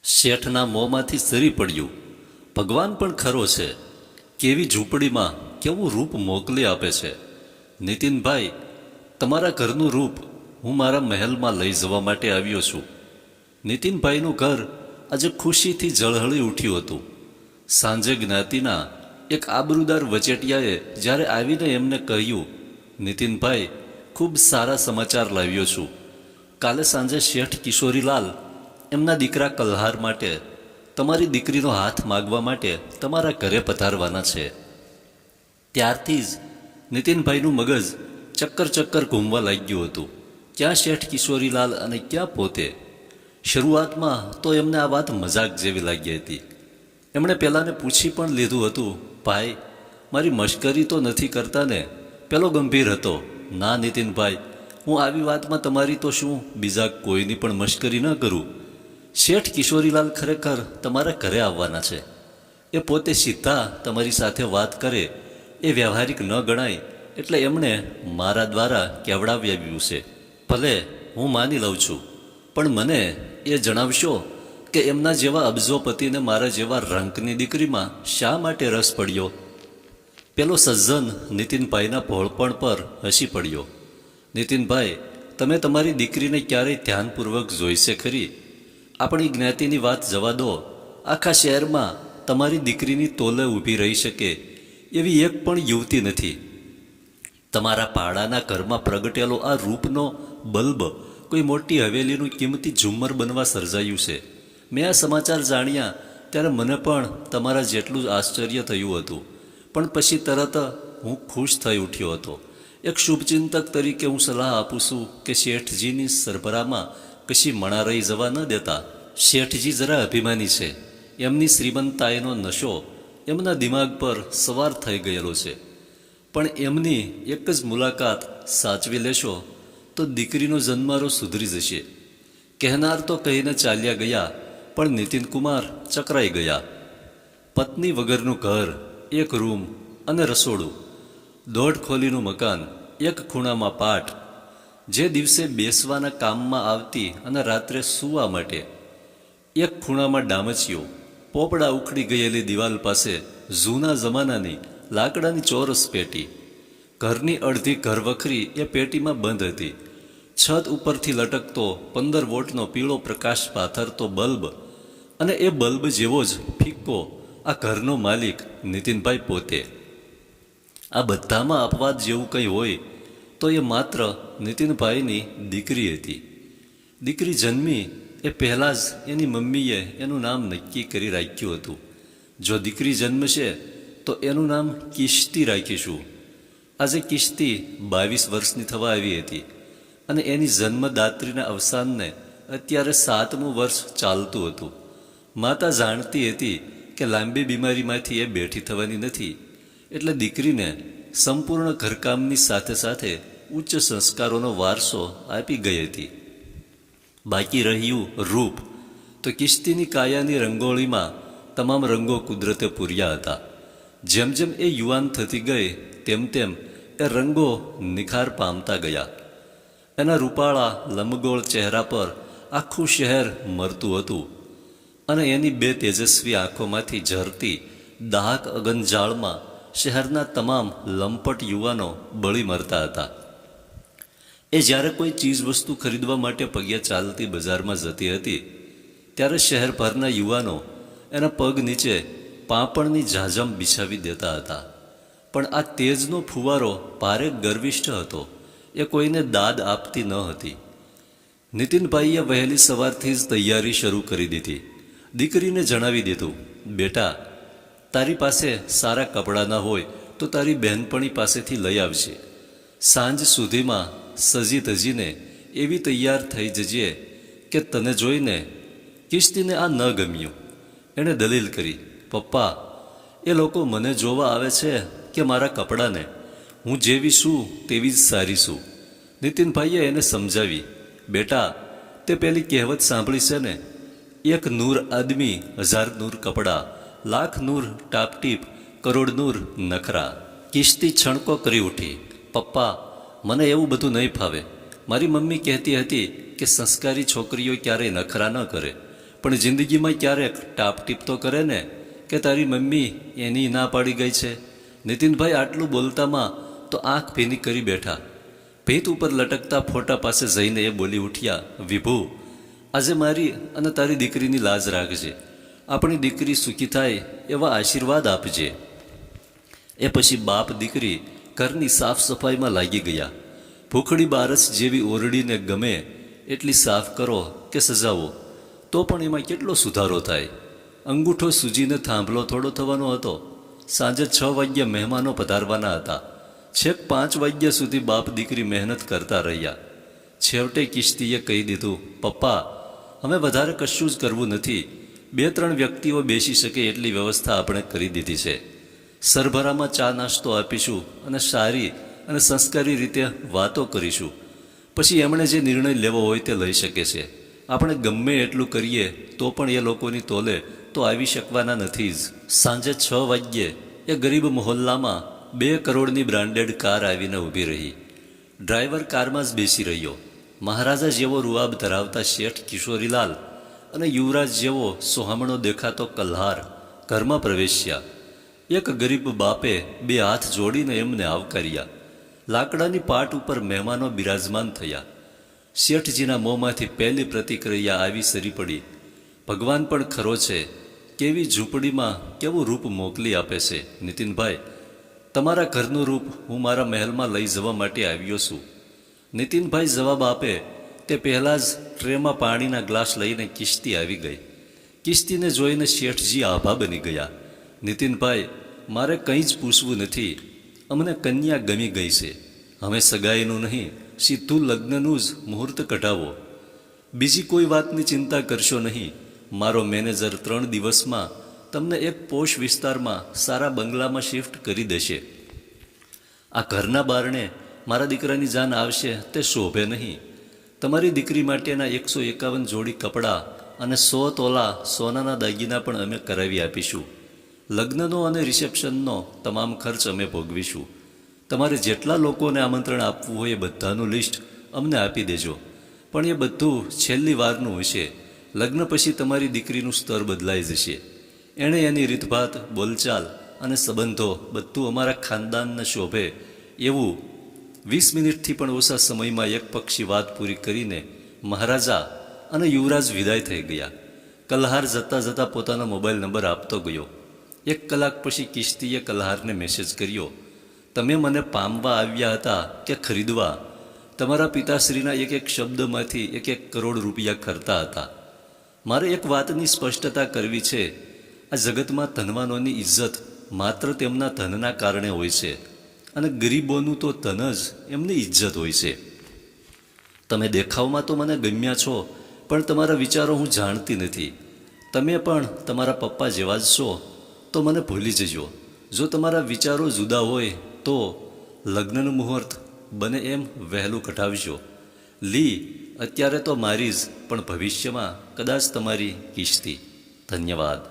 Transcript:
શેઠના મોંમાંથી સરી પડ્યું. ભગવાન પણ ખરો છે. કેવી ઝૂંપડીમાં કેવું રૂપ મોકલી આપે છે. નીતિનભાઈ, તમારા ઘરનું રૂપ હું મારા મહેલમાં લઈ જવા માટે આવ્યો છું. નીતિનભાઈનું ઘર આજે ખુશીથી ઝળહળી ઉઠ્યું હતું. સાંજે જ્ઞાતિના એક આબરૂદાર વચેટિયાએ જ્યારે આવીને એમને કહ્યું, નીતિનભાઈ, ખૂબ સારા સમાચાર લાવ્યો છું. કાલે સાંજે શેઠ કિશોરીલાલ એમના દીકરા કલ્હાર માટે તમારી દીકરીનો હાથ માગવા માટે તમારા ઘરે પધારવાના છે. ત્યારથી જ નીતિનભાઈનું મગજ ચક્કર ચક્કર ઘૂમવા લાગ્યું હતું. ક્યાં શેઠ કિશોરીલાલ અને ક્યાં પોતે? શરૂઆતમાં તો એમને આ વાત મજાક જેવી લાગી હતી. એમણે પેલાને પૂછી પણ લીધું હતું, ભાઈ, મારી મશ્કરી તો નથી કરતા ને? પેલો ગંભીર હતો, ના નીતિનભાઈ, હું આવી વાતમાં તમારી તો શું બીજા કોઈની પણ મશ્કરી ન કરું. શેઠ કિશોરીલાલ ખરેખર તમારા ઘરે આવવાના છે. એ પોતે સીધા તમારી સાથે વાત કરે એ વ્યવહારિક ન ગણાય, એટલે એમણે મારા દ્વારા કહેવડાવ્યું છે. ભલે હું માની લઉં છું, પણ મને એ જણાવશો કે એમના જેવા અબજોપતિને મારા જેવા રંકની દીકરીમાં શા માટે રસ પડ્યો? પેલો સજ્જન નીતિનભાઈના ભોળપણ પર હસી પડ્યો. નીતિનભાઈ, તમે તમારી દીકરીને ક્યારેય ધ્યાનપૂર્વક જોઈશે ખરી? આપણી જ્ઞાતિની વાત જવા દો, આખા શહેરમાં તમારી દીકરીની તોલે ઊભી રહી શકે એવી એક પણ યુવતી નથી. તમારા પાડાના ઘરમાં પ્રગટેલો આ રૂપનો બલ્બ કોઈ મોટી હવેલીનું કિંમતી ઝુમ્મર બનવા સર્જાયું છે. મેં આ સમાચાર જાણ્યા ત્યારે મને પણ તમારા જેટલું જ આશ્ચર્ય થયું હતું, પણ પછી તરત હું ખુશ થઈ ઉઠ્યો હતો. એક શુભચિંતક તરીકે હું સલાહ આપું છું કે શેઠજીની સરભરામાં કશી મણા રહી જવા ન દેતા. શેઠજી જરા અભિમાની છે. એમની શ્રીમંતાઈનો નશો એમના દિમાગ પર સવાર થઈ ગયેલો છે. પણ એમની એક જ મુલાકાત સાચવી લેશો તો દીકરીનો જન્મારો સુધરી જશે. કહેનાર તો કહીને ચાલ્યા ગયા, પણ નીતિનકુમાર ચકરાઈ ગયા. પત્ની વગરનું ઘર, એક રૂમ અને રસોડું, 1.5 ખોલીનું મકાન, એક ખૂણામાં પાટ, જે દિવસે બેસવાના કામમાં આવતી અને રાત્રે સૂવા માટે, એક ખૂણામાં ડામચીઓ, પોપડા ઉખડી ગયેલી દિવાલ પાસે જૂના જમાનાની લાકડાની ચોરસ પેટી. ઘરની અડધી ઘરવખરી એ પેટીમાં બંધ હતી. છત ઉપરથી લટકતો 15 વોટનો પીળો પ્રકાશ પાથરતો બલ્બ, અને એ બલ્બ જેવો જ ફિક્કો આ ઘરનો માલિક નીતિનભાઈ પોતે. આ બધામાં અપવાદ જેવું કંઈ હોય તો એ માત્ર નીતિનભાઈની દીકરી હતી. દીકરી જન્મી એ પહેલાં જ એની મમ્મીએ એનું નામ નક્કી કરી રાખ્યું હતું. જો દીકરી જન્મશે તો એનું નામ કિશ્તી રાખીશું. આજે કિશ્તી 22 વર્ષની થવા આવી હતી અને એની જન્મદાત્રીના અવસાનને અત્યારે 7મું વર્ષ ચાલતું હતું. માતા જાણતી હતી કે લાંબી બીમારીમાંથી એ બેઠી થવાની નથી, એટલે દીકરીને સંપૂર્ણ ઘરકામની સાથે સાથે ઉચ્ચ સંસ્કારોનો વારસો આપી ગઈ હતી. બાકી રહ્યું રૂપ, તો કિશ્તીની કાયાની રંગોળીમાં તમામ રંગો કુદરતે પૂર્યા હતા. જેમ જેમ એ યુવાન થતી ગઈ તેમ તેમ એ રંગો નિખાર પામતા ગયા. એના રૂપાળા લંબગોળ ચહેરા પર આખું શહેર મરતું હતું અને એની 2 તેજસ્વી આંખોમાંથી ઝરતી દાહક અગનજાળમાં શહેરના તમામ લંપટ યુવાનો બળી મરતા હતા. એ જ્યારે કોઈ ચીજવસ્તુ ખરીદવા માટે પગે ચાલતી બજારમાં જતી હતી ત્યારે શહેરભરના યુવાનો એના પગ નીચે પાંપણની ઝાઝમ બિછાવી દેતા હતા. પણ આ તેજનો ફુવારો ભારે ગર્વિષ્ઠ હતો. એ કોઈને દાદ આપતી ન હતી. નીતિનભાઈએ વહેલી સવારથી જ તૈયારી શરૂ કરી દીધી. દીકરીને જણાવી દીધું, બેટા, તારી પાસે સારા કપડાં ના હોય તો તારી બહેનપણી પાસેથી લઈ આવજે. સાંજ સુધીમાં સજી ધજીને એવી તૈયાર થઈ જજે કે તને જોઈને કિશ્તીને આ ન ગમ્યું. એણે દલીલ કરી, પપ્પા, એ લોકો મને જોવા આવે છે કે મારા કપડાને? હું જેવી છું તેવી જ સારી છું. નીતિનભાઈએ એને સમજાવી, બેટા, તે પેલી કહેવત સાંભળી છે ને, 1 નૂર આદમી 1000 નૂર કપડાં, લાખ નૂર ટાપટીપ, કરોડ નૂર નખરા. કિશ્તી છણકો કરી ઉઠી, પપ્પા, મને એવું બધું નહીં ફાવે. મારી મમ્મી કહેતી હતી કે સંસ્કારી છોકરીઓ ક્યારેય નખરા ન કરે, પણ જિંદગીમાં ક્યારેક ટાપટીપ તો કરે ને કે તારી મમ્મી એની ના પાડી ગઈ છે. નીતિનભાઈ આટલું બોલતામાં તો આંખ ભીની કરી બેઠા. ભીત ઉપર લટકતા ફોટા પાસે જઈને એ બોલી ઉઠ્યા, વિભુ, આજે મારી અને તારી દીકરીની લાજ રાખજે. આપણી દીકરી સુખી થાય એવા આશીર્વાદ આપજે. એ પછી બાપ દીકરી ઘરની સાફ સફાઈમાં લાગી ગયા. ભૂખડી બારસ જેવી ઓરડીને ગમે એટલી સાફ કરો કે સજાવો તો પણ એમાં કેટલો સુધારો થાય. અંગૂઠો સૂજીને થાંભલો થોડો થવાનો હતો. સાંજે 6 વાગ્યા મહેમાનો પધારવાના હતા. છેક 5 વાગ્યા સુધી બાપ દીકરી મહેનત કરતા રહ્યા. છેવટે કિશ્તીએ કહી દીધું, પપ્પા, અમે વધારે કશું જ કરવું નથી. 2-3 વ્યક્તિઓ બેસી શકે એટલી વ્યવસ્થા આપણે કરી દીધી છે. સરભરામાં ચા નાસ્તો આપીશું અને સારી અને સંસ્કારી રીતે વાતો કરીશું. પછી એમણે જે નિર્ણય લેવો હોય તે લઈ શકે છે. આપણે ગમે એટલું કરીએ તો પણ એ લોકોની તોલે તો આવી શકવાના નથી જ. સાંજે 6 વાગ્યે એ ગરીબ મહોલ્લામાં 2 કરોડની બ્રાન્ડેડ કાર આવીને ઊભી રહી. ડ્રાઈવર કારમાં જ બેસી રહ્યો. મહારાજા જેવો રૂઆબ ધરાવતા શેઠ કિશોરીલાલ અને યુવરાજ જેવો સોહામણો દેખાતો કલ્હાર ઘરમાં પ્રવેશ્યા. એક ગરીબ બાપે 2 હાથ જોડીને એમને આવકાર્યા. લાકડાની પાટ ઉપર મહેમાનો બિરાજમાન થયા. શેઠજીના મોંમાંથી પહેલી પ્રતિક્રિયા આવી સરી પડી, ભગવાન પણ ખરો છે, કેવી ઝૂંપડીમાં કેવું રૂપ મોકલી આપે છે. નીતિનભાઈ, તમારા ઘરનું રૂપ હું મારા મહેલમાં લઈ જવા માટે આવ્યો છું. નીતિનભાઈ જવાબ આપે તે પહેલાં જ ટ્રેમાં પાણીના ગ્લાસ લઈને કિશ્તી આવી ગઈ. કિશ્તીને જોઈને શેઠજી આભા બની ગયા. નીતિનભાઈ, મારે કંઈ જ પૂછવું નથી. અમને કન્યા ગમી ગઈ છે. હવે સગાઈનું નહીં, સીધું લગ્નનું જ મુહૂર્ત કઢાવો. બીજી કોઈ વાતની ચિંતા કરશો નહીં. મારો મેનેજર 3 દિવસમાં તમને એક પોશ વિસ્તારમાં સારા બંગલામાં શિફ્ટ કરી દેશે. આ ઘરના બારણે મારા દીકરાની જાન આવશે તે શોભે નહીં. તમારી દીકરી માટેના 151 જોડી કપડાં અને 100 તોલા સોનાના દાગીના પણ અમે કરાવી આપીશું. લગ્નનો અને રિસેપ્શનનો તમામ ખર્ચ અમે ભોગવીશું. તમારે જેટલા લોકોને આમંત્રણ આપવું હોય એ બધાનું લિસ્ટ અમને આપી દેજો. પણ એ બધું છેલ્લી વારનું હશે. લગ્ન પછી તમારી દીકરીનું સ્તર બદલાઈ જશે. એણે એની રીતભાત, બોલચાલ અને સંબંધો બધું અમારા ખાનદાનને શોભે એવું 20 મિનિટથી પણ ઓછા સમયમાં એક પક્ષી વાત પૂરી કરીને મહારાજા અને યુવરાજ વિદાય થઈ ગયા. કલ્હાર જતાં જતાં પોતાનો મોબાઈલ નંબર આપતો ગયો. 1 કલાક પછી કિશ્તીએ કલ્હારને મેસેજ કર્યો, તમે મને પામવા આવ્યા હતા કે ખરીદવા? તમારા પિતાશ્રીના એક શબ્દમાંથી 1 કરોડ રૂપિયા ખરતા હતા. મારે એક વાતની સ્પષ્ટતા કરવી છે. આ જગતમાં ધનવાનોની ઇજ્જત માત્ર તેમના ધનના કારણે હોય છે અને ગરીબોનું તો ધન જ એમની ઇજ્જત હોય છે. તમે દેખાવમાં તો મને ગમ્યા છો, પણ તમારા વિચારો હું જાણતી નથી. તમે પણ તમારા પપ્પા જેવા જ છો તો મને ભૂલી જજો. જો તમારા વિચારો જુદા હોય તો લગ્નનું મુહૂર્ત બને એમ વહેલું કઢાવજો. લી અત્યારે તો મારી જ, પણ ભવિષ્યમાં કદાચ તમારી કિશ્તી. ધન્યવાદ.